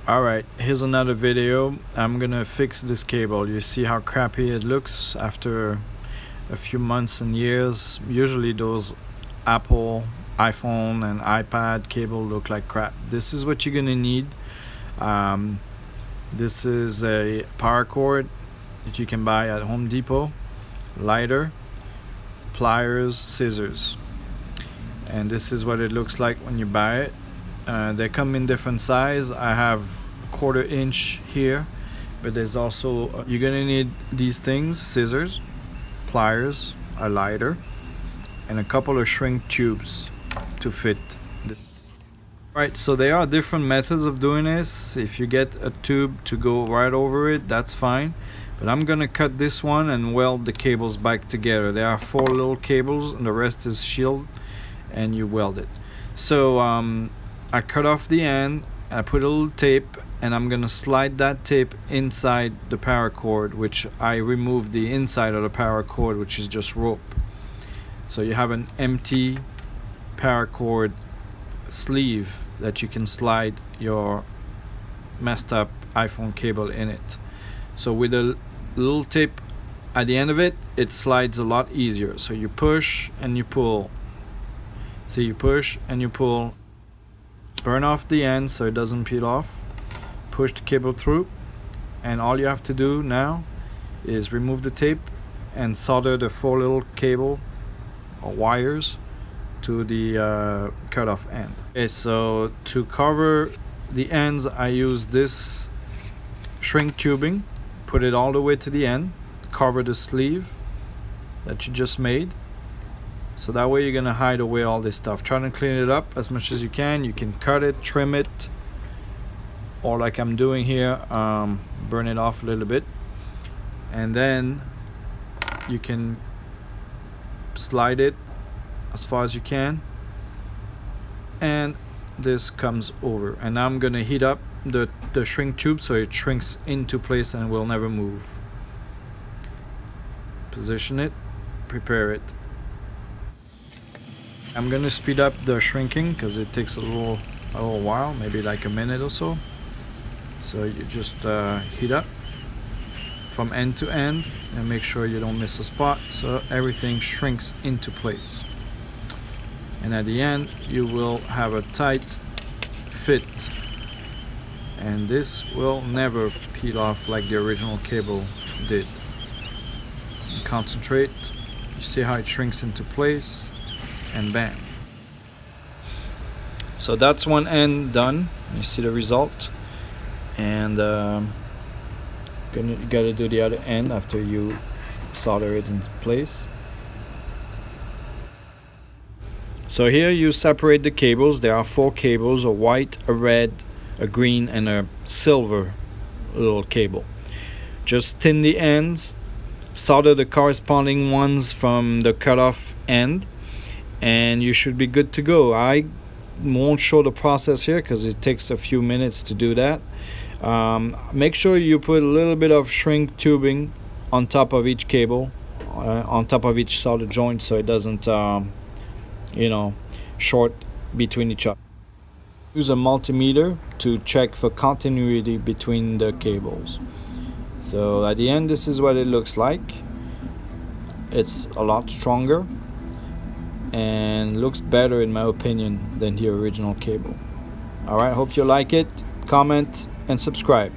Alright, here's another video. I'm gonna fix this cable. You see how crappy it looks after a few months and years. Usually those Apple, iPhone and iPad cable look like crap. This is what you're gonna need. This is a power cord that you can buy at Home Depot, lighter, pliers, scissors, and this is what it looks like when you buy it. They come in different size. I have a 1/4 inch here, but there's also you're gonna need these things: scissors, pliers, a lighter, and a couple of shrink tubes to fit. Right, so there are different methods of doing this. If you get a tube to go right over it, that's fine, but I'm gonna cut this one and weld the cables back together. There are 4 little cables and the rest is shield, and you weld it. So I cut off the end, I put a little tape, and I'm gonna slide that tape inside the power cord, which I removed the inside of the power cord, which is just rope. So you have an empty power cord sleeve that you can slide your messed up iPhone cable in it. So with a little tape at the end of it, it slides a lot easier. So you push and you pull. So you push and you pull. Burn off the end so it doesn't peel off. Push the cable through, and all you have to do now is remove the tape and solder the 4 little cable or wires to the cut-off end. Okay, so to cover the ends, I use this shrink tubing. Put it all the way to the end. Cover the sleeve that you just made. So that way you're gonna hide away all this stuff. Try to clean it up as much as you can. You can cut it, trim it, or like I'm doing here, burn it off a little bit, and then you can slide it as far as you can, and this comes over. And now I'm gonna heat up the shrink tube so it shrinks into place and will never move. Position it, prepare it. I'm gonna speed up the shrinking because it takes a little while, maybe like a minute or so. So you just heat up from end to end and make sure you don't miss a spot, so everything shrinks into place. And at the end you will have a tight fit, and this will never peel off like the original cable did. And concentrate. You see how it shrinks into place, and bam. So that's one end done. You see the result, and you gotta do the other end after you solder it into place. So here you separate the cables. There are 4 cables: a white, a red, a green, and a silver little cable. Just thin the ends, solder the corresponding ones from the cutoff end, and you should be good to go. I won't show the process here because it takes a few minutes to do that. Make sure you put a little bit of shrink tubing on top of each cable, on top of each solder joint, so it doesn't short between each other. Use a multimeter to check for continuity between the cables. So at the end, this is what it looks like. It's a lot stronger and looks better in my opinion than the original cable. Alright, hope you like it. Comment and subscribe.